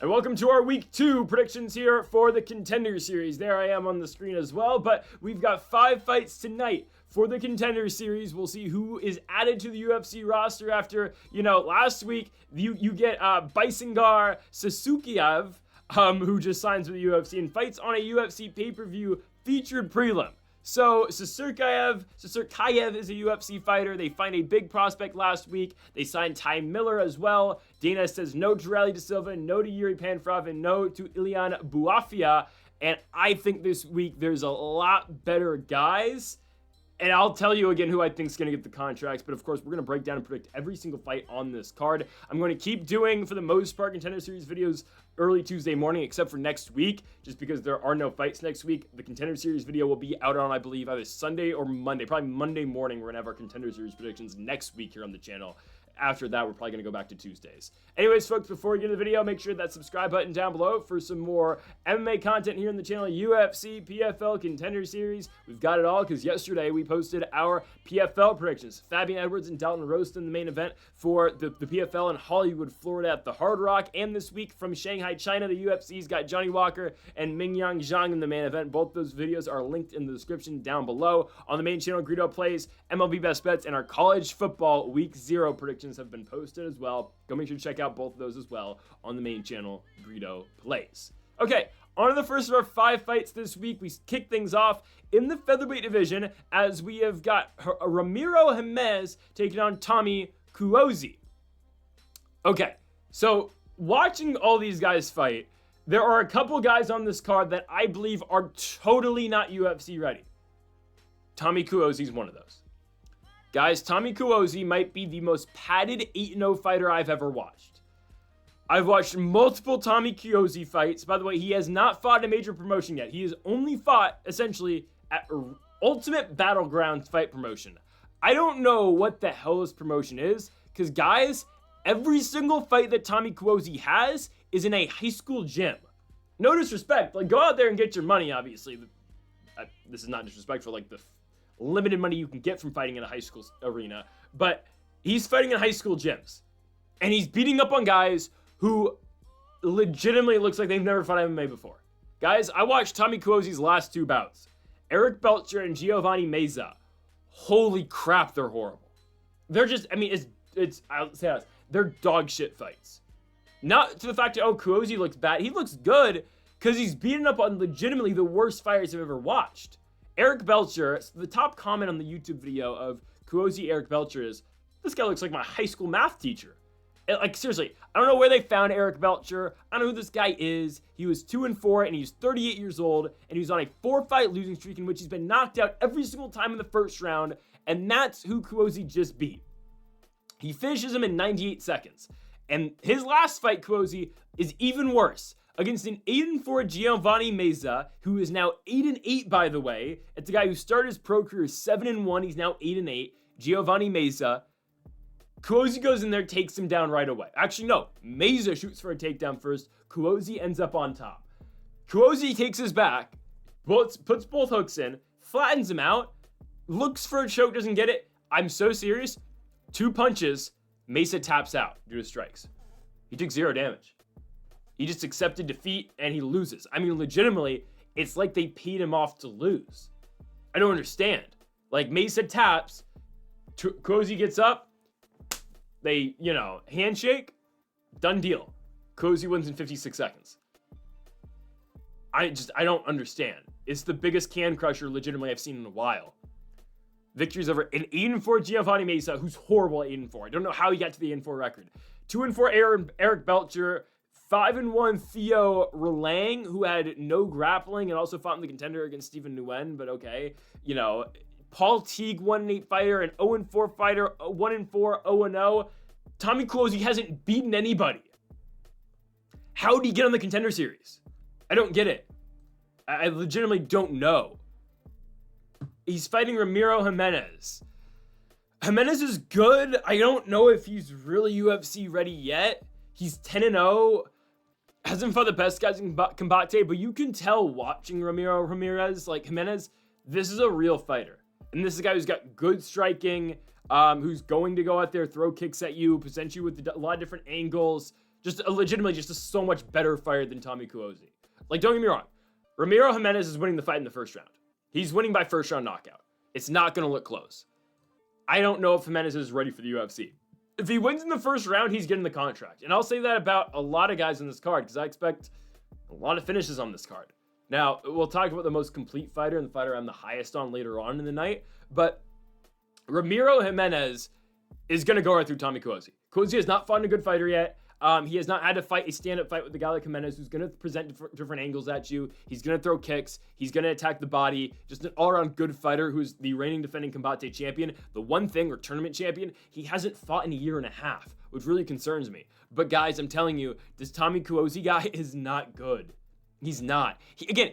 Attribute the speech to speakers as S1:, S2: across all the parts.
S1: And welcome to our week 2 predictions here for the Contender Series. There I am on the screen as well, but we've got 5 fights tonight for the Contender Series. We'll see who is added to the UFC roster after, last week you get Bisangar Sasukiev, who just signs with the UFC and fights on a UFC pay-per-view featured prelim. So Sasukiev is a UFC fighter. They find a big prospect last week. They signed Ty Miller as well. Dana says no to Rally De Silva, no to Yuri Panfrov, and no to Ilian Buafia. And I think this week there's a lot better guys. And I'll tell you again who I think is going to get the contracts. But of course, we're going to break down and predict every single fight on this card. I'm going to keep doing, for the most part, Contender Series videos early Tuesday morning, except for next week, just because there are no fights next week. The Contender Series video will be out on, I believe, either Sunday or Monday. Probably Monday morning, we're going to have our Contender Series predictions next week here on the channel. After that, we're probably going to go back to Tuesdays. Anyways, folks, before we get into the video, make sure that subscribe button down below for some more MMA content here on the channel. UFC, PFL, Contender Series. We've got it all because yesterday we posted our PFL predictions. Fabian Edwards and Dalton Rowston, the main event for the PFL in Hollywood, Florida at the Hard Rock. And this week from Shanghai, China, the UFC's got Johnny Walker and Mingyang Zhang in the main event. Both those videos are linked in the description down below. On the main channel, Greedo plays MLB Best Bets, and our college football Week 0 predictions have been posted as well. Go make sure to check out both of those as well on the main channel, Greedo Plays. Okay, on to the first of our 5 fights this week. We kick things off in the featherweight division as we have got Ramiro Jimenez taking on Tommy Cuozzi. Okay, so watching all these guys fight, there are a couple guys on this card that I believe are totally not UFC ready. Tommy Cuozzi is one of those. Guys, Tommy Cuozzi might be the most padded 8-0 fighter I've ever watched. I've watched multiple Tommy Cuozzi fights. By the way, he has not fought a major promotion yet. He has only fought, essentially, at Ultimate Battlegrounds fight promotion. I don't know what the hell this promotion is, because, guys, every single fight that Tommy Cuozzi has is in a high school gym. No disrespect. Like, go out there and get your money, obviously. This is not disrespectful, like the limited money you can get from fighting in a high school arena, but he's fighting in high school gyms, and he's beating up on guys who legitimately looks like they've never fought MMA before. Guys, I watched Tommy Cuozzi's last 2 bouts. Eric Belcher and Giovanni Meza. Holy crap, they're horrible. They're just, I'll say this, they're dog shit fights. Not to the fact that, Cuozzi looks bad. He looks good because he's beating up on legitimately the worst fighters I've ever watched. Eric Belcher, the top comment on the YouTube video of Cuozzi Eric Belcher is, this guy looks like my high school math teacher. Like, seriously, I don't know where they found Eric Belcher. I don't know who this guy is. He was 2-4, and he's 38 years old, and he's on a 4-fight losing streak in which he's been knocked out every single time in the first round, and that's who Cuozzi just beat. He finishes him in 98 seconds. And his last fight, Cuozzi, is even worse. Against an 8-4 Giovanni Meza, who is now 8-8, by the way. It's a guy who started his pro career 7-1. He's now 8-8. Giovanni Meza. Cuozzi goes in there, takes him down right away. Actually, no. Meza shoots for a takedown first. Cuozzi ends up on top. Cuozzi takes his back, puts both hooks in, flattens him out, looks for a choke, doesn't get it. I'm so serious. 2 punches, Meza taps out due to strikes. He took 0 damage. He just accepted defeat, and he loses. I mean, legitimately, it's like they paid him off to lose. I don't understand. Like, Meza taps, Cuozzi gets up, they, handshake, done deal. Cuozzi wins in 56 seconds. I don't understand. It's the biggest can crusher, legitimately, I've seen in a while. Victories over an 8-4 Giovanni Meza, who's horrible at 8-4. I don't know how he got to the 8-4 record. 2-4 Eric Belcher. 5-1 Theo Relang, who had no grappling and also fought in the Contender against Stephen Nguyen, but okay. Paul Teague, 1-8 fighter, an 0-4 fighter, 1-4, 0-0. Tommy Cuozzi hasn't beaten anybody. How did he get on the Contender Series? I don't get it. I legitimately don't know. He's fighting Ramiro Jimenez. Jimenez is good. I don't know if he's really UFC ready yet. He's 10-0. Hasn't fought the best guys in Combate, but you can tell watching Ramiro Ramirez, like Jimenez, this is a real fighter. And this is a guy who's got good striking, who's going to go out there, throw kicks at you, present you with a lot of different angles. Just legitimately just a so much better fighter than Tommy Cuozzi. Like, don't get me wrong. Ramiro Jimenez is winning the fight in the first round. He's winning by first round knockout. It's not going to look close. I don't know if Jimenez is ready for the UFC. If he wins in the first round, he's getting the contract. And I'll say that about a lot of guys on this card because I expect a lot of finishes on this card. Now, we'll talk about the most complete fighter and the fighter I'm the highest on later on in the night. But Ramiro Jimenez is going to go right through Tommy Cuozzi. Cuozzi has not fought a good fighter yet. He has not had to fight a stand-up fight with the guy like Jimenez who's going to present different angles at you. He's going to throw kicks. He's going to attack the body. Just an all-around good fighter who's the reigning defending Combate champion. The one thing, or tournament champion, he hasn't fought in a year and a half, which really concerns me. But guys, I'm telling you, this Tommy Cuozzi guy is not good. He's not. Again,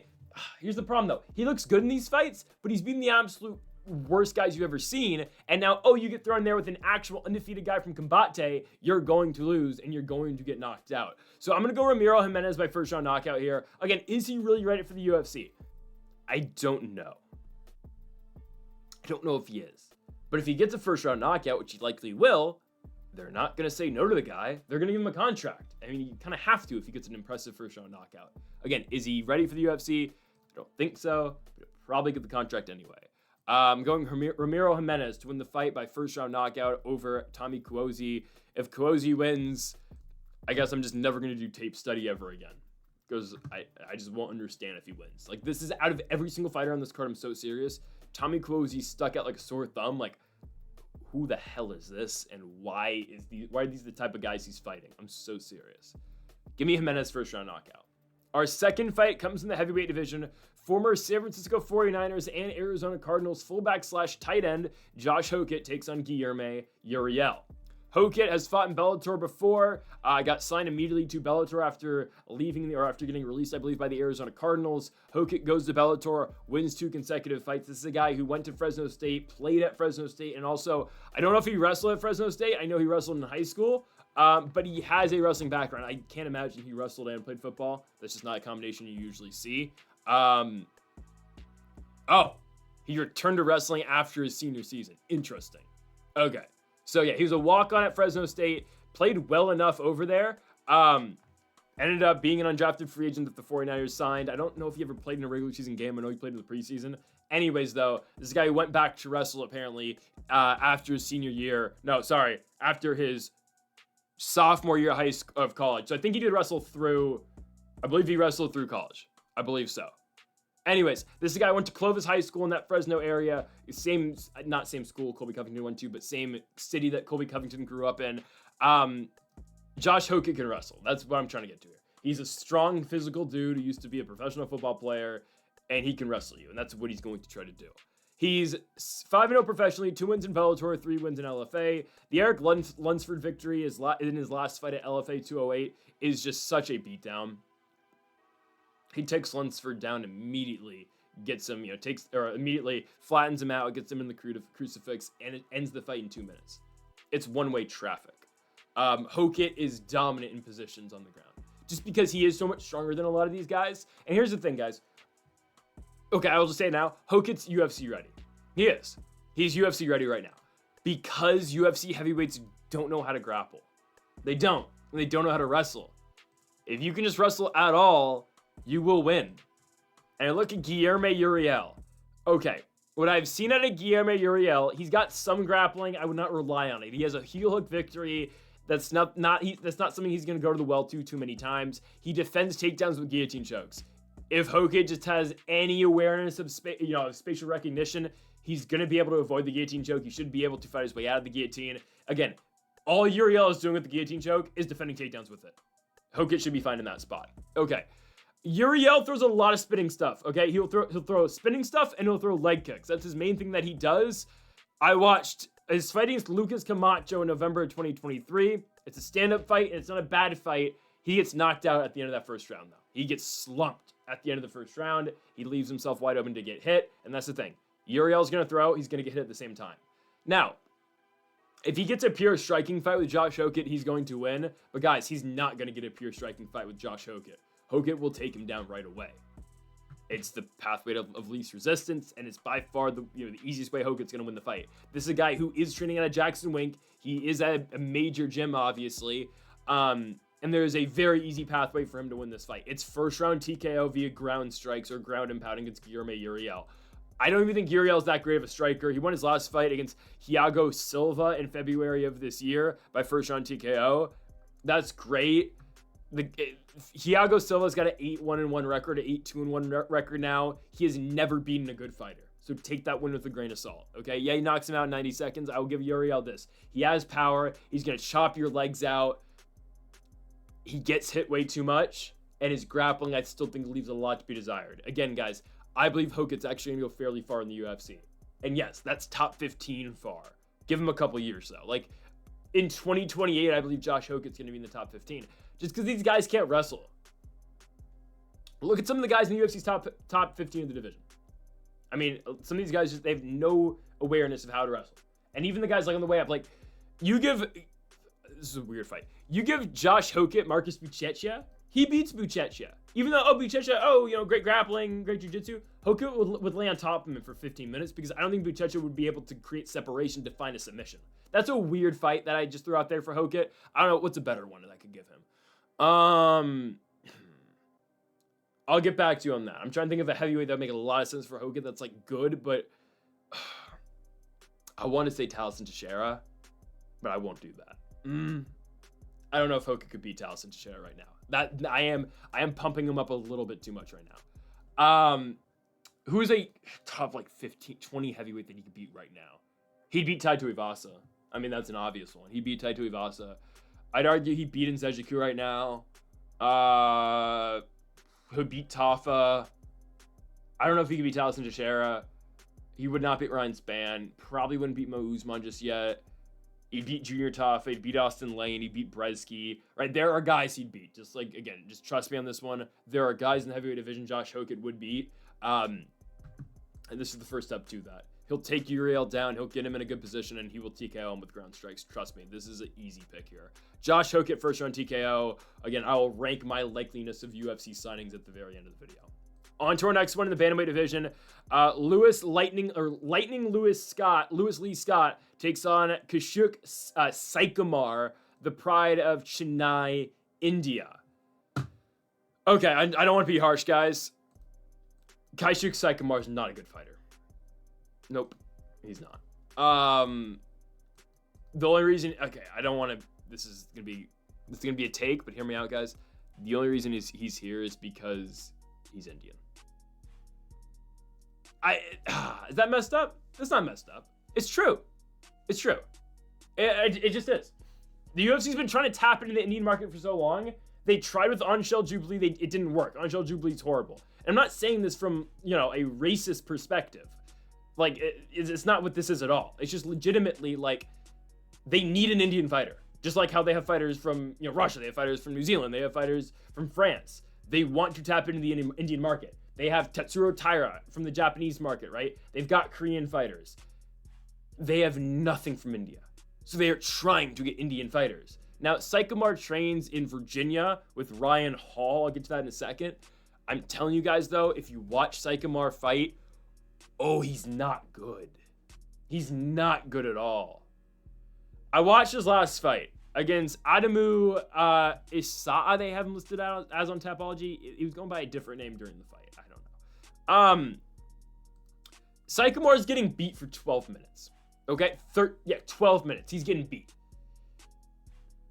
S1: here's the problem though. He looks good in these fights, but he's beaten the absolute worst guys you've ever seen, and now, oh, you get thrown there with an actual undefeated guy from Combate, you're going to lose, and you're going to get knocked out. So I'm going to go Ramiro Jimenez by first round knockout here. Again, is he really ready for the UFC? I don't know. I don't know if he is. But if he gets a first round knockout, which he likely will, they're not going to say no to the guy. They're going to give him a contract. I mean, you kind of have to if he gets an impressive first round knockout. Again, is he ready for the UFC? I don't think so, but he'll probably get the contract anyway. I'm going Ramiro Jimenez to win the fight by first round knockout over Tommy Cuozzi. If Cuozzi wins, I guess I'm just never going to do tape study ever again. Because I just won't understand if he wins. Like, this is out of every single fighter on this card, I'm so serious. Tommy Cuozzi stuck out like a sore thumb. Like, who the hell is this? And why are these the type of guys he's fighting? I'm so serious. Give me Jimenez first round knockout. Our second fight comes in the heavyweight division. Former San Francisco 49ers and Arizona Cardinals fullback / tight end Josh Hokit takes on Guilherme Uriel. Hokit has fought in Bellator before. Got signed immediately to Bellator after after getting released, I believe, by the Arizona Cardinals. Hokit goes to Bellator, wins 2 consecutive fights. This is a guy who went to Fresno State, played at Fresno State, and also, I don't know if he wrestled at Fresno State. I know he wrestled in high school. But he has a wrestling background. I can't imagine he wrestled and played football. That's just not a combination you usually see. He returned to wrestling after his senior season. Interesting. Okay. So yeah, he was a walk-on at Fresno State, played well enough over there. Ended up being an undrafted free agent that the 49ers signed. I don't know if he ever played in a regular season game. I know he played in the preseason. Anyways, though, this guy who went back to wrestle apparently after his senior year. No, sorry, after his sophomore year of college. So I think he did wrestle through, I believe he wrestled through college. I believe so. Anyways, this guy went to Clovis High School in that Fresno area. Not same school Colby Covington went to, but same city that Colby Covington grew up in. Josh Hokit can wrestle. That's what I'm trying to get to here. He's a strong physical dude who used to be a professional football player, and he can wrestle you, and that's what he's going to try to do. He's 5-0 professionally, 2 wins in Bellator, 3 wins in LFA. The Eric Lunsford victory in his last fight at LFA 208 is just such a beatdown. He takes Lunsford down immediately, gets him, immediately flattens him out, gets him in the crucifix, and it ends the fight in 2 minutes. It's one-way traffic. Hokit is dominant in positions on the ground, just because he is so much stronger than a lot of these guys. And here's the thing, guys. Okay, I'll just say it now. Hokit's UFC ready. He is. He's UFC ready right now. Because UFC heavyweights don't know how to grapple. They don't. And they don't know how to wrestle. If you can just wrestle at all, you will win. And I look at Guilherme Uriel. Okay, what I've seen out of Guilherme Uriel, he's got some grappling. I would not rely on it. He has a heel hook victory. That's not something he's going to go to the well too many times. He defends takedowns with guillotine chokes. If Hokit just has any awareness of spatial recognition, he's going to be able to avoid the guillotine choke. He should be able to fight his way out of the guillotine. Again, all Uriel is doing with the guillotine choke is defending takedowns with it. Hokit should be fine in that spot. Okay. Uriel throws a lot of spinning stuff, okay? He'll throw spinning stuff and he'll throw leg kicks. That's his main thing that he does. I watched his fight against Lucas Camacho in November of 2023. It's a stand-up fight, and it's not a bad fight. He gets knocked out at the end of that first round, though. He gets slumped at the end of the first round. He leaves himself wide open to get hit, and that's the thing. Uriel's going to throw, he's going to get hit at the same time. Now, if he gets a pure striking fight with Josh Hokit, he's going to win. But guys, he's not going to get a pure striking fight with Josh Hokit. Hokit will take him down right away. It's the pathway of least resistance, and it's by far the easiest way Hokit's going to win the fight. This is a guy who is training out of Jackson Wink. He is at a major gym, obviously. And there is a very easy pathway for him to win this fight. It's first round TKO via ground strikes or ground and pound against Guilherme Uriel. I don't even think Uriel is that great of a striker. He won his last fight against Thiago Silva in February of this year by first round TKO. That's great. Thiago Silva's got an 8-1-1 record, an 8-2-1 record now. He has never beaten a good fighter. So take that win with a grain of salt, okay? Yeah, he knocks him out in 90 seconds. I will give Uriel this. He has power. He's going to chop your legs out. He gets hit way too much. And his grappling, I still think, leaves a lot to be desired. Again, guys, I believe Hokit's actually going to go fairly far in the UFC. And yes, that's top 15 far. Give him a couple years, though. Like, in 2028, I believe Josh Hokit's going to be in the top 15. Just because these guys can't wrestle. Look at some of the guys in the UFC's top 15 of the division. I mean, some of these guys, they have no awareness of how to wrestle. And even the guys like on the way up, like, you give... This is a weird fight. You give Josh Hokit Marcus Buchecha, he beats Buchecha. Even though, Buchecha, great grappling, great jiu-jitsu, Hokit would lay on top of him for 15 minutes because I don't think Buchecha would be able to create separation to find a submission. That's a weird fight that I just threw out there for Hokit. I don't know, what's a better one that I could give him? I'll get back to you on that. I'm trying to think of a heavyweight that would make a lot of sense for Hokit that's, like, good, but I want to say Taliesin Teixeira, but I won't do that. I don't know if Hokit could beat Taliesin Teixeira right now. That I am pumping him up a little bit too much right now. Who's a top, like, 15, 20 heavyweight that he could beat right now? He'd beat Tai Tuivasa. I mean, that's an obvious one. He'd beat Tai Tuivasa. I'd argue he'd beat Nzechukwu right now. He'd beat Tafa. I don't know if he could beat Taliesin Teixeira. He would not beat Ryan Spann. Probably wouldn't beat Mo Usman just yet. He'd beat Junior Tafa. He'd beat Austin Lane. He'd beat Brzeski. Right? There are guys he'd beat. Just like, again, just trust me on this one. There are guys in the heavyweight division Josh Hokit would beat. And this is the first step to that. He'll take Uriel down. He'll get him in a good position, and he will TKO him with ground strikes. Trust me, this is an easy pick here. Josh Hokit, first round TKO. Again, I will rank my likeliness of UFC signings at the very end of the video. On to our next one in the bantamweight division. Lightning Lewis Lee Scott takes on Kashuk Saikumar, the pride of Chennai, India. Okay, I don't want to be harsh, guys. Kashuk Saikumar is not a good fighter. Nope, he's not. The only reason, okay, I don't want to. This is gonna be a take, but hear me out, guys. The only reason he's here is because he's Indian. Is that messed up? That's not messed up. It's true. It's true. It just is. The UFC's been trying to tap into the Indian market for so long. They tried with Anshel Jubilee. It didn't work. Anshel Jubilee's horrible. And I'm not saying this from, a racist perspective. Like, it's not what this is at all. It's just legitimately, like, they need an Indian fighter. Just like how they have fighters from, Russia. They have fighters from New Zealand. They have fighters from France. They want to tap into the Indian market. They have Tetsuro Taira from the Japanese market, right? They've got Korean fighters. They have nothing from India. So they are trying to get Indian fighters. Now, Saikumar trains in Virginia with Ryan Hall. I'll get to that in a second. I'm telling you guys, though, if you watch Saikumar fight, he's not good. He's not good at all. I watched his last fight against Adamu Isaa. They have him listed out as on Tapology. He was going by a different name during the fight. I don't know. Saikumar is getting beat for 12 minutes. Okay? 12 minutes. He's getting beat.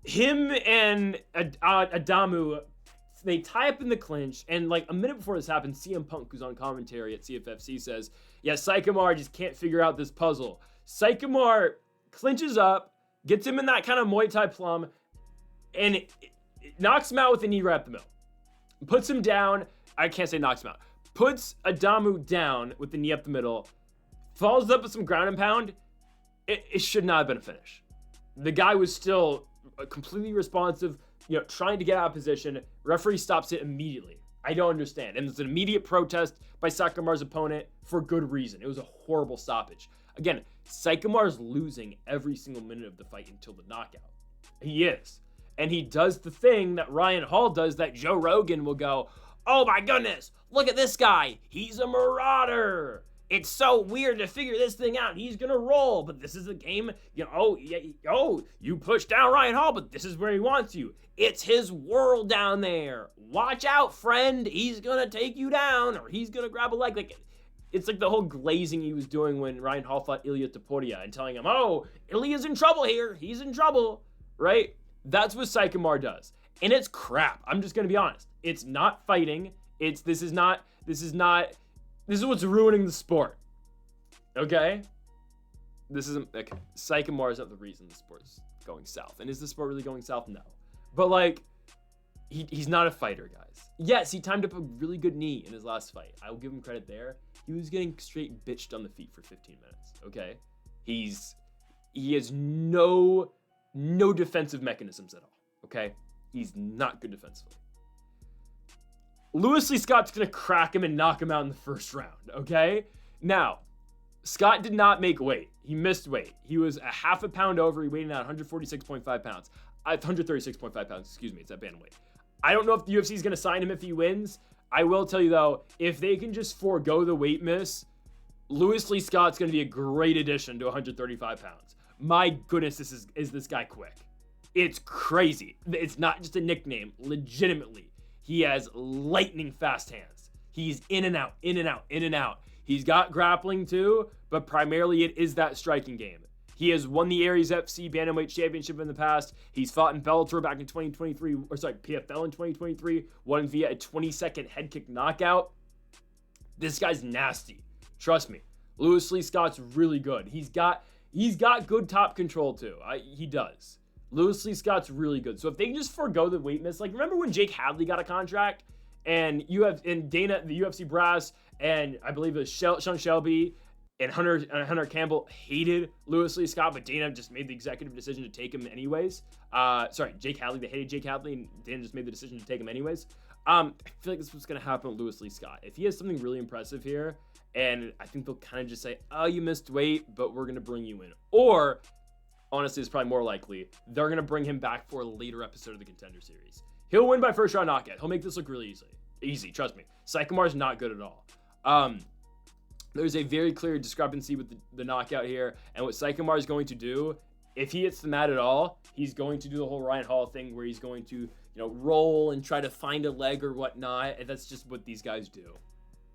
S1: Him and Adamu, they tie up in the clinch, and like a minute before this happens, CM Punk, who's on commentary at CFFC, says, Saikumar just can't figure out this puzzle. Saikumar clinches up, gets him in that kind of Muay Thai plum, and it knocks him out with a knee right up the middle. Puts him down. I can't say knocks him out. Puts Adamu down with the knee up the middle. Follows up with some ground and pound. It should not have been a finish. The guy was still completely responsive, trying to get out of position. Referee stops it immediately. I don't understand. And it's an immediate protest by Saikumar's opponent for good reason. It was a horrible stoppage. Again, Saikumar's losing every single minute of the fight until the knockout. He is. And he does the thing that Ryan Hall does that Joe Rogan will go, oh my goodness, look at this guy. He's a marauder. It's so weird to figure this thing out. He's gonna roll, but this is a game. You push down Ryan Hall, but this is where he wants you. It's his world down there. Watch out, friend. He's gonna take you down, or he's gonna grab a leg. Like, it's like the whole glazing he was doing when Ryan Hall fought Ilia Topuria and telling him, "Oh, Ilia's in trouble here. He's in trouble," right? That's what Saikumar does, and it's crap. I'm just gonna be honest. It's not fighting. This is what's ruining the sport. Okay? Saikumar is not the reason the sport's going south. And is the sport really going south? No. But, like, he's not a fighter, guys. Yes, he timed up a really good knee in his last fight. I will give him credit there. He was getting straight bitched on the feet for 15 minutes. Okay? He has no defensive mechanisms at all. Okay? He's not good defensively. Lewis Lee Scott's going to crack him and knock him out in the first round, okay? Now, Scott did not make weight. He missed weight. He was a half a pound over. He weighed in at 146.5 pounds. 136.5 pounds, excuse me. It's that bantamweight. I don't know if the UFC is going to sign him if he wins. I will tell you, though, if they can just forego the weight miss, Lewis Lee Scott's going to be a great addition to 135 pounds. My goodness, is this guy quick. It's crazy. It's not just a nickname. Legitimately. He has lightning fast hands. He's in and out, in and out, in and out. He's got grappling too, but primarily it is that striking game. He has won the Aries FC Bantamweight Championship in the past. He's fought in Bellator back in 2023, PFL in 2023, won via a 20-second head kick knockout. This guy's nasty. Trust me. Lewis Lee Scott's really good. He's got good top control too. He does. Lewis Lee Scott's really good. So if they can just forego the weight miss, like remember when Jake Hadley got a contract and Dana, the UFC brass, and I believe it was Sean Shelby and Hunter Campbell hated Lewis Lee Scott, but Dana just made the executive decision to take him anyways. Jake Hadley, they hated Jake Hadley, and Dana just made the decision to take him anyways. I feel like this is what's going to happen with Lewis Lee Scott. If he has something really impressive here, and I think they'll kind of just say, "Oh, you missed weight, but we're going to bring you in," or honestly, it's probably more likely they're going to bring him back for a later episode of the Contender series. He'll win by first round knockout. He'll make this look really easy. Trust me. Saikumar's not good at all. There's a very clear discrepancy with the knockout here, and what Saikumar is going to do, if he hits the mat at all, he's going to do the whole Ryan Hall thing where he's going to, roll and try to find a leg or whatnot. And that's just what these guys do.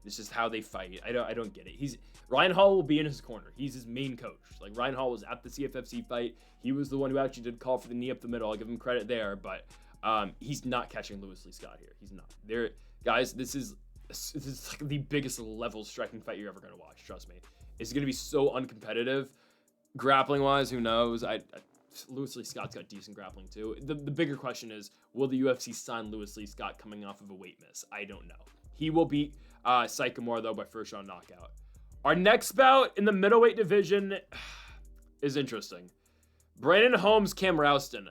S1: It's just how they fight. I don't get it. Ryan Hall will be in his corner. He's his main coach. Like, Ryan Hall was at the CFFC fight. He was the one who actually did call for the knee up the middle. I'll give him credit there, but he's not catching Lewis Lee Scott here. He's not. Guys, this is like the biggest level striking fight you're ever going to watch. Trust me. It's going to be so uncompetitive. Grappling wise, who knows? Lewis Lee Scott's got decent grappling too. The bigger question is, will the UFC sign Lewis Lee Scott coming off of a weight miss? I don't know. He will beat Saikumar though by first round knockout. Our next bout in the middleweight division is interesting. Brandon Holmes, Cam Rowston.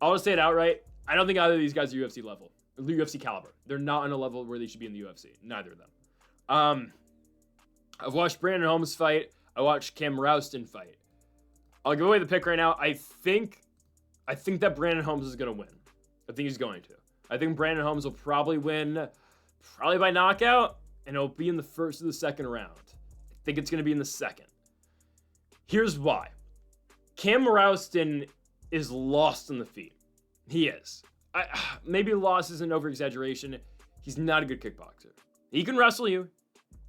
S1: I'll just say it outright. I don't think either of these guys are UFC level, UFC caliber. They're not on a level where they should be in the UFC. Neither of them. I've watched Brandon Holmes fight. I watched Cam Rowston fight. I'll give away the pick right now. I think that Brandon Holmes is going to win. I think he's going to. I think Brandon Holmes will probably win, probably by knockout, and it'll be in the first or the second round. I think it's going to be in the second. Here's why. Cam Rowston is lost on the feet. He is. Maybe loss is an over-exaggeration. He's not a good kickboxer. He can wrestle you.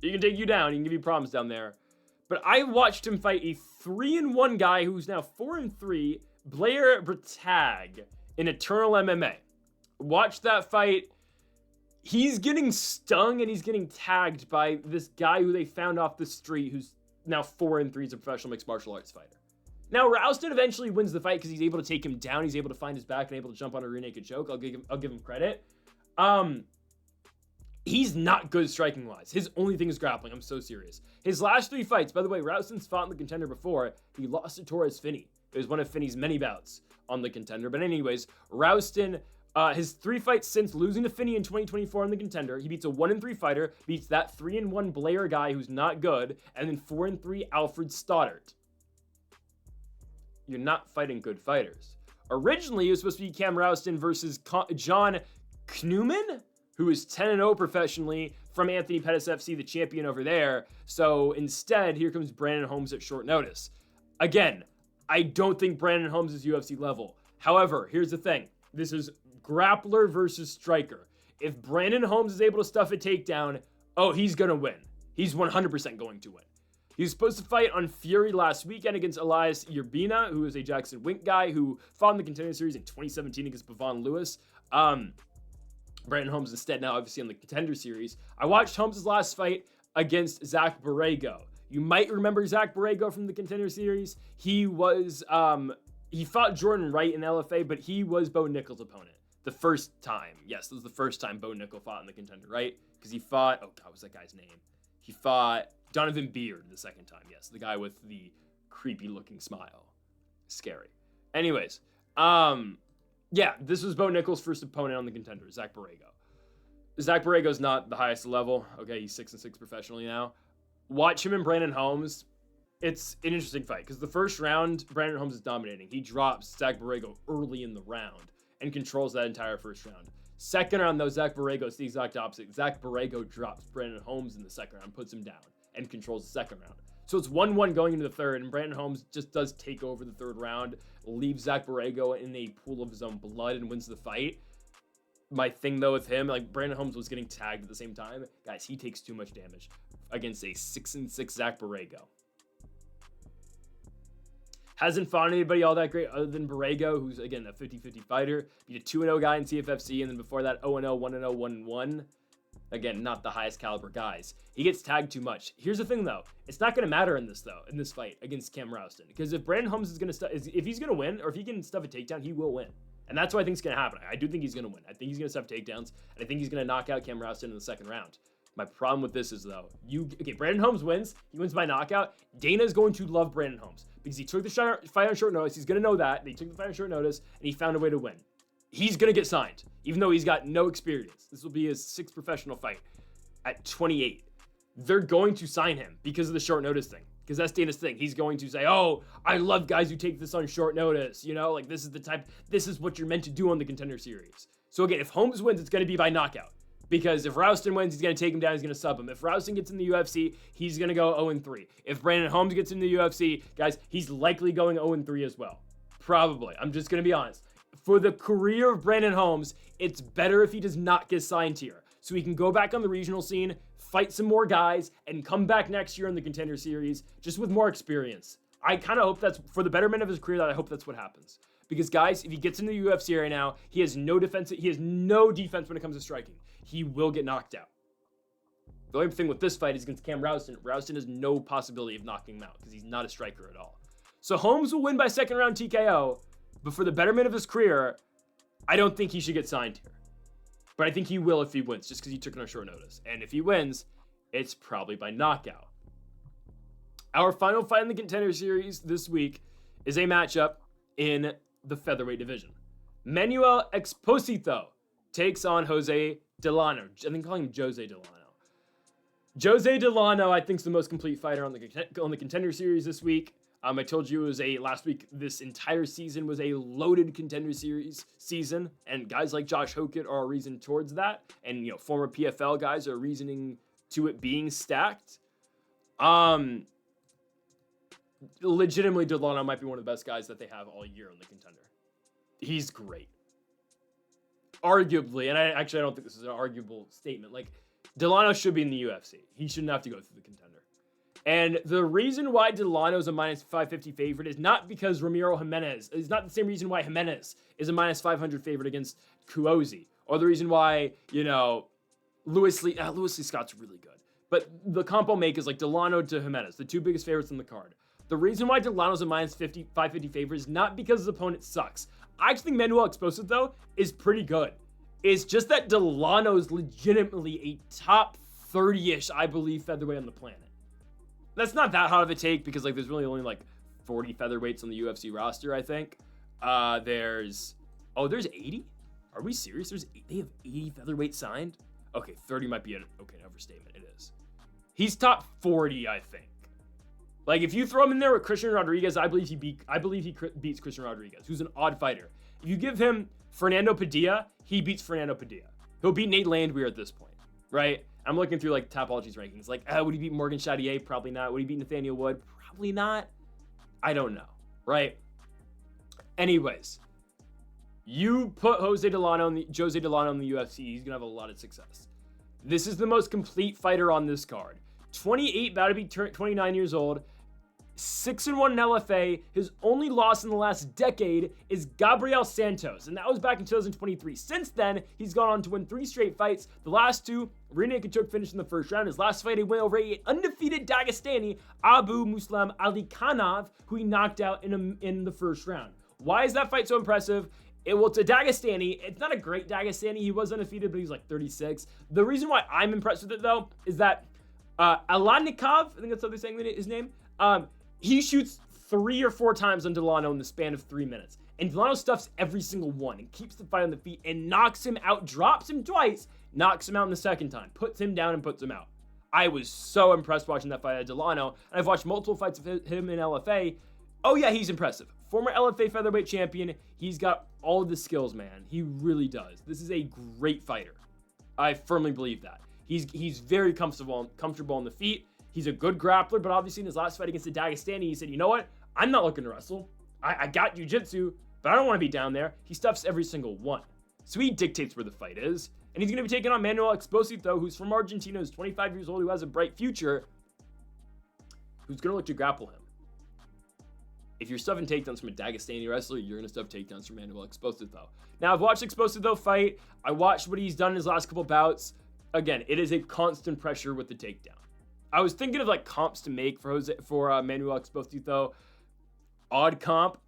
S1: He can take you down. He can give you problems down there. But I watched him fight a 3-1 guy who's now 4-3, Blair Bratag, in Eternal MMA. Watch that fight. He's getting stung and he's getting tagged by this guy who they found off the street who's now 4-3 as a professional mixed martial arts fighter. Now, Rowston eventually wins the fight because he's able to take him down. He's able to find his back and able to jump on a rear naked choke. I'll give him credit. He's not good striking-wise. His only thing is grappling. I'm so serious. His last 3 fights, by the way, Rowston's fought in the Contender before. He lost to Torres Finney. It was one of Finney's many bouts on the Contender. But anyways, Rowston, his 3 fights since losing to Finney in 2024 in the Contender, he beats a 1-3 fighter, beats that 3-1 Blair guy who's not good, and then 4-3 Alfred Stoddart. You're not fighting good fighters. Originally, it was supposed to be Cam Rowston versus John Kneumann, who is 10-0 professionally from Anthony Pettis FC, the champion over there. So instead, here comes Brandon Holmes at short notice. Again, I don't think Brandon Holmes is UFC level. However, here's the thing. This is grappler versus striker. If Brandon Holmes is able to stuff a takedown, oh, he's going to win. He's 100% going to win. He was supposed to fight on Fury last weekend against Elias Urbina, who is a Jackson Wink guy who fought in the Contender Series in 2017 against Bavon Lewis. Brandon Holmes instead now obviously on the Contender Series. I watched Holmes' last fight against Zach Borrego. You might remember Zach Borrego from the Contender Series. He was, he fought Jordan Wright in LFA, but he was Bo Nickel's opponent the first time. Yes, this was the first time Bo Nickel fought in the Contender, right? Because he fought, oh God, what was that guy's name? He fought Donovan Beard the second time. Yes, the guy with the creepy looking smile. Scary. Anyways, yeah, this was Bo Nickel's first opponent on the Contender, Zach Borrego. Zach Borrego's not the highest level. Okay, he's 6-6 professionally now. Watch him and Brandon Holmes. It's an interesting fight because the first round, Brandon Holmes is dominating. He drops Zach Borrego early in the round and controls that entire first round. Second round, though, Zach Borrego is the exact opposite. Zach Borrego drops Brandon Holmes in the second round, puts him down, and controls the second round. So it's 1-1 going into the third, and Brandon Holmes just does take over the third round, leaves Zach Borrego in a pool of his own blood, and wins the fight. My thing, though, with him, like, Brandon Holmes was getting tagged at the same time. Guys, he takes too much damage against a 6-6 Zach Borrego. Hasn't fought anybody all that great other than Borrego, who's, again, a 50-50 fighter. Beat a 2-0 guy in CFFC, and then before that, 0-0, 1-0, 1-1. Again, not the highest caliber guys. He gets tagged too much. Here's the thing, though. It's not going to matter in this, though, in this fight against Cam Rowston. Because if Brandon Holmes is going to if he's going to win, or if he can stuff a takedown, he will win. And that's what I think is going to happen. I do think he's going to win. I think he's going to stuff takedowns, and I think he's going to knock out Cam Rowston in the second round. My problem with this is, though, Brandon Holmes wins. He wins by knockout. Dana's going to love Brandon Holmes because he took the fight on short notice. He's going to know that. He took the fight on short notice, and he found a way to win. He's going to get signed, even though he's got no experience. This will be his 6th professional fight at 28. They're going to sign him because of the short notice thing. Because that's Dana's thing. He's going to say, oh, I love guys who take this on short notice. You know, like this is what you're meant to do on the Contender Series. So again, if Holmes wins, it's going to be by knockout. Because if Rowston wins, he's going to take him down. He's going to sub him. If Rowston gets in the UFC, he's going to go 0-3. If Brandon Holmes gets in the UFC, guys, he's likely going 0-3 as well. Probably. I'm just going to be honest. For the career of Brandon Holmes, it's better if he does not get signed here. So he can go back on the regional scene, fight some more guys, and come back next year in the Contender Series just with more experience. I kind of hope that's, for the betterment of his career, that I hope that's what happens. Because, guys, if he gets into the UFC right now, he has no defense. He has no defense when it comes to striking. He will get knocked out. The only thing with this fight is against Cam Rowston. Rowston has no possibility of knocking him out because he's not a striker at all. So Holmes will win by second round TKO, but for the betterment of his career, I don't think he should get signed here. But I think he will if he wins, just because he took it on short notice. And if he wins, it's probably by knockout. Our final fight in the Contender Series this week is a matchup in the featherweight division. Manuel Exposito takes on Jose Delano. I think calling him Jose Delano. Jose Delano, I think, is the most complete fighter on the Contender Series this week. I told you it was last week, this entire season was a loaded Contender Series season, and guys like Josh Hokit are a reason towards that, and, you know, former PFL guys are reasoning to it being stacked. Legitimately, Delano might be one of the best guys that they have all year on the Contender. He's great. Arguably, and I don't think this is an arguable statement, like, Delano should be in the UFC. He shouldn't have to go through the Contender. And the reason why Delano is a minus 550 favorite is not because Ramiro Jimenez. It's not the same reason why Jimenez is a minus 500 favorite against Cuozzi. Or the reason why, you know, Louis Lee Scott's really good. But the comp I'll make is like Delano to Jimenez, the two biggest favorites on the card. The reason why Delano's a minus 550 favorite is not because his opponent sucks. I actually think Manuel Exposito, though, is pretty good. It's just that Delano's legitimately a top 30-ish, I believe, featherweight on the planet. That's not that hot of a take because, like, there's really only, like, 40 featherweights on the UFC roster, I think. There's 80? Are we serious? They have 80 featherweights signed? Okay, 30 might be an overstatement. It is. He's top 40, I think. Like, if you throw him in there with Christian Rodriguez, I believe he beats Christian Rodriguez, who's an odd fighter. If you give him Fernando Padilla, he beats Fernando Padilla. He'll beat Nate Landwehr at this point, right? I'm looking through like Tapology's rankings. Like, would he beat Morgan Chartier? Probably not. Would he beat Nathaniel Wood? Probably not. I don't know, right? Anyways, you put Jose Delano in the UFC, he's gonna have a lot of success. This is the most complete fighter on this card. 28, about to be 29 years old. 6-1 in LFA. His only loss in the last decade is Gabriel Santos, and that was back in 2023. Since then, he's gone on to win 3 straight fights. The last 2, Rene Kachuk finished in the first round. His last fight, he went over an undefeated Dagestani, Abu Muslim Ali Khanov, who he knocked out in the first round. Why is that fight so impressive? It's a Dagestani. It's not a great Dagestani. He was undefeated, but he's like 36. The reason why I'm impressed with it, though, is that Alanikov, I think that's how they're saying his name, he shoots 3 or 4 times on Delano in the span of 3 minutes. And Delano stuffs every single one and keeps the fight on the feet and knocks him out, drops him twice, knocks him out in the second time, puts him down and puts him out. I was so impressed watching that fight at Delano, and I've watched multiple fights of him in LFA. Oh yeah, he's impressive. Former LFA featherweight champion. He's got all of the skills, man. He really does. This is a great fighter. I firmly believe that. He's very comfortable on the feet. He's a good grappler, but obviously in his last fight against the Dagestani, he said, you know what? I'm not looking to wrestle. I got jiu-jitsu, but I don't want to be down there. He stuffs every single one. So he dictates where the fight is. And he's going to be taking on Manuel Exposito, who's from Argentina, who's 25 years old, who has a bright future, who's going to look to grapple him. If you're stuffing takedowns from a Dagestani wrestler, you're going to stuff takedowns from Manuel Exposito. Now, I've watched Exposito fight. I watched what he's done in his last couple bouts. Again, it is a constant pressure with the takedown. I was thinking of like comps to make for Manuel Exposito. Odd comp,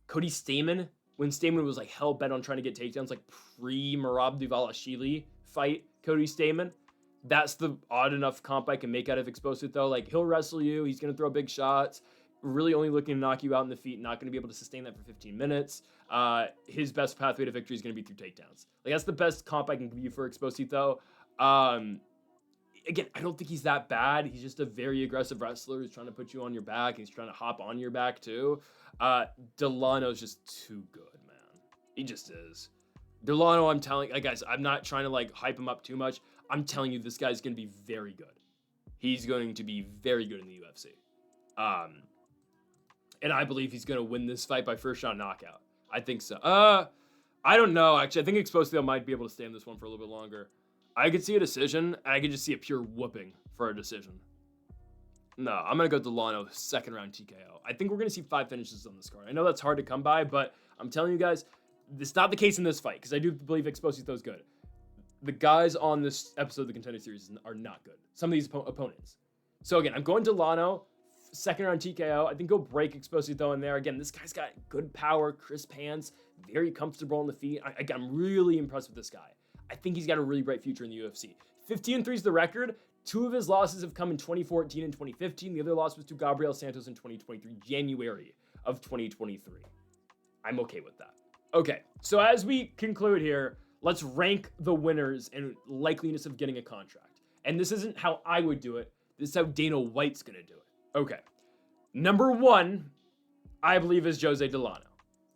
S1: Cody Stamann. When Stamann was like hell bent on trying to get takedowns, like pre-Merab Dvalishvili fight, Cody Stamann. That's the odd enough comp I can make out of Exposito. Like, he'll wrestle you. He's going to throw big shots. Really only looking to knock you out in the feet. Not going to be able to sustain that for 15 minutes. His best pathway to victory is going to be through takedowns. Like, that's the best comp I can give you for Exposito. Again, I don't think he's that bad. He's just a very aggressive wrestler who's trying to put you on your back. He's trying to hop on your back, too. Delano's just too good, man. He just is. Delano, I'm telling you, guys, I'm not trying to, like, hype him up too much. I'm telling you, this guy's going to be very good. He's going to be very good in the UFC. And I believe he's going to win this fight by first-round knockout. I think so. I don't know, actually. I think Exposito might be able to stay in this one for a little bit longer. I could see a decision, and I could just see a pure whooping for a decision. No, I'm going to go Delano, second-round TKO. I think we're going to see 5 finishes on this card. I know that's hard to come by, but I'm telling you guys, it's not the case in this fight, because I do believe Exposito is good. The guys on this episode of the Contender Series are not good. Some of these opponents. So again, I'm going Delano, second-round TKO. I think he'll break Exposito in there. Again, this guy's got good power, crisp hands, very comfortable on the feet. I'm really impressed with this guy. I think he's got a really bright future in the UFC. 15-3 is the record. 2 of his losses have come in 2014 and 2015. The other loss was to Gabriel Santos in 2023, January of 2023. I'm okay with that. Okay, so as we conclude here, let's rank the winners and likeliness of getting a contract. And this isn't how I would do it. This is how Dana White's going to do it. Okay. Number 1, I believe, is Jose Delano.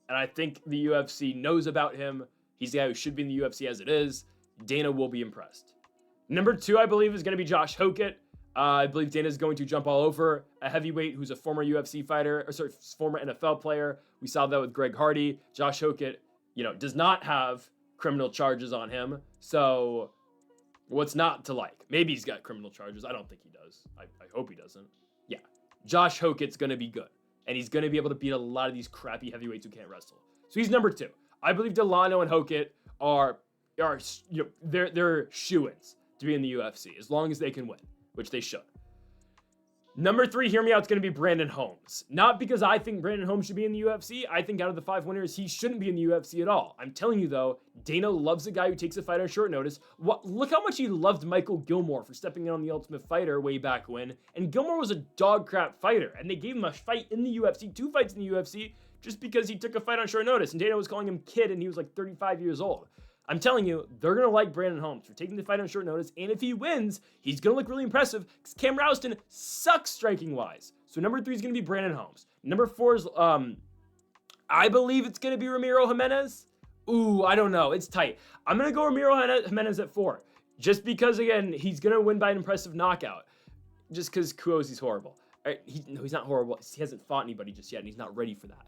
S1: And I think the UFC knows about him. He's the guy who should be in the UFC as it is. Dana will be impressed. Number 2, I believe, is going to be Josh Hokit. I believe Dana's going to jump all over a heavyweight who's a former UFC fighter, former NFL player. We saw that with Greg Hardy. Josh Hokit, does not have criminal charges on him. So what's not to like? Maybe he's got criminal charges. I don't think he does. I hope he doesn't. Yeah. Josh Hokit's going to be good. And he's going to be able to beat a lot of these crappy heavyweights who can't wrestle. So he's number 2. I believe Delano and Hokit are they're shoo-ins to be in the UFC as long as they can win, which they should. Number 3, hear me out, it's going to be Brandon Holmes. Not because I think Brandon Holmes should be in the UFC. I think out of the 5 winners, he shouldn't be in the UFC at all. I'm telling you, though, Dana loves a guy who takes a fight on short notice. Look how much he loved Michael Gilmore for stepping in on The Ultimate Fighter way back when. And Gilmore was a dog crap fighter. And they gave him a fight in the UFC, 2 fights in the UFC, just because he took a fight on short notice. And Dana was calling him kid, and he was like 35 years old. I'm telling you, they're going to like Brandon Holmes for taking the fight on short notice, and if he wins, he's going to look really impressive, because Cam Rowston sucks striking-wise. So number 3 is going to be Brandon Holmes. Number 4 is, I believe it's going to be Ramiro Jimenez. Ooh, I don't know. It's tight. I'm going to go Ramiro Jimenez at 4. Just because, again, he's going to win by an impressive knockout. Just because Cuozzi's horrible. No, he's not horrible. He hasn't fought anybody just yet, and he's not ready for that.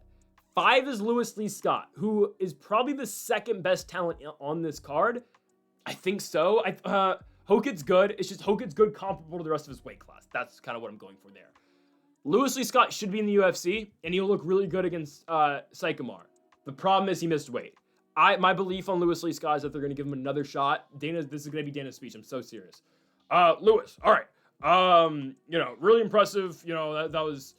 S1: 5 is Lewis Lee Scott, who is probably the second best talent on this card. I think so. Hokit's good. It's just Hokit's good comparable to the rest of his weight class. That's kind of what I'm going for there. Lewis Lee Scott should be in the UFC, and he'll look really good against Saikumar. The problem is he missed weight. My belief on Lewis Lee Scott is that they're going to give him another shot. This is going to be Dana's speech. I'm so serious. Lewis, all right. Really impressive. That was,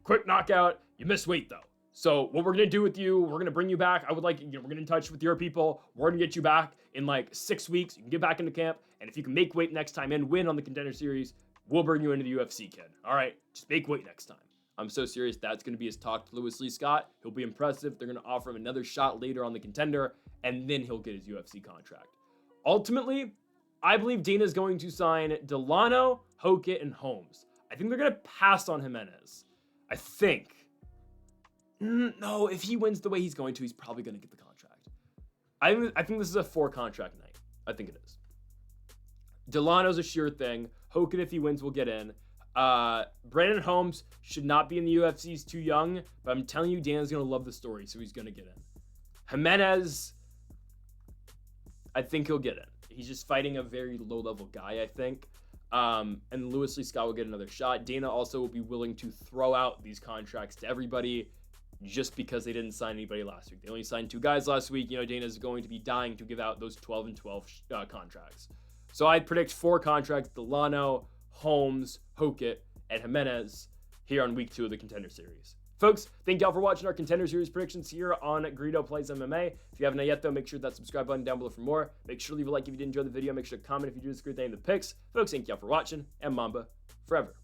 S1: quick knockout. You missed weight, though. So what we're going to do with you, we're going to bring you back. I would like, we're going to in touch with your people. We're going to get you back in like 6 weeks. You can get back into camp. And if you can make weight next time and win on the Contender Series, we'll bring you into the UFC, kid. All right? Just make weight next time. I'm so serious. That's going to be his talk to Lewis Lee Scott. He'll be impressive. They're going to offer him another shot later on the Contender, and then he'll get his UFC contract. Ultimately, I believe Dana's going to sign Delano, Hokit, and Holmes. I think they're going to pass on Jimenez. I think. No, if he wins the way he's going to, he's probably going to get the contract. I think this is a 4-contract night. I think it is. Delano's a sure thing. Hokit, if he wins, will get in. Brandon Holmes should not be in the UFC. He's too young, but I'm telling you, Dana's going to love the story, so he's going to get in. Jimenez, I think he'll get in. He's just fighting a very low-level guy, I think. And Lewis Lee Scott will get another shot. Dana also will be willing to throw out these contracts to everybody just because they didn't sign anybody last week. They only signed 2 guys last week. Dana's going to be dying to give out those 12 and 12 contracts. So I'd predict 4 contracts: Delano, Holmes, Hokit, and Jimenez here on week 2 of the Contender Series. Folks, thank y'all for watching our Contender Series predictions here on Greedo Plays MMA. If you haven't yet, though, make sure that subscribe button down below for more. Make sure to leave a like if you did enjoy the video. Make sure to comment if you do disagree with any of the picks. Folks, thank y'all for watching, and Mamba forever.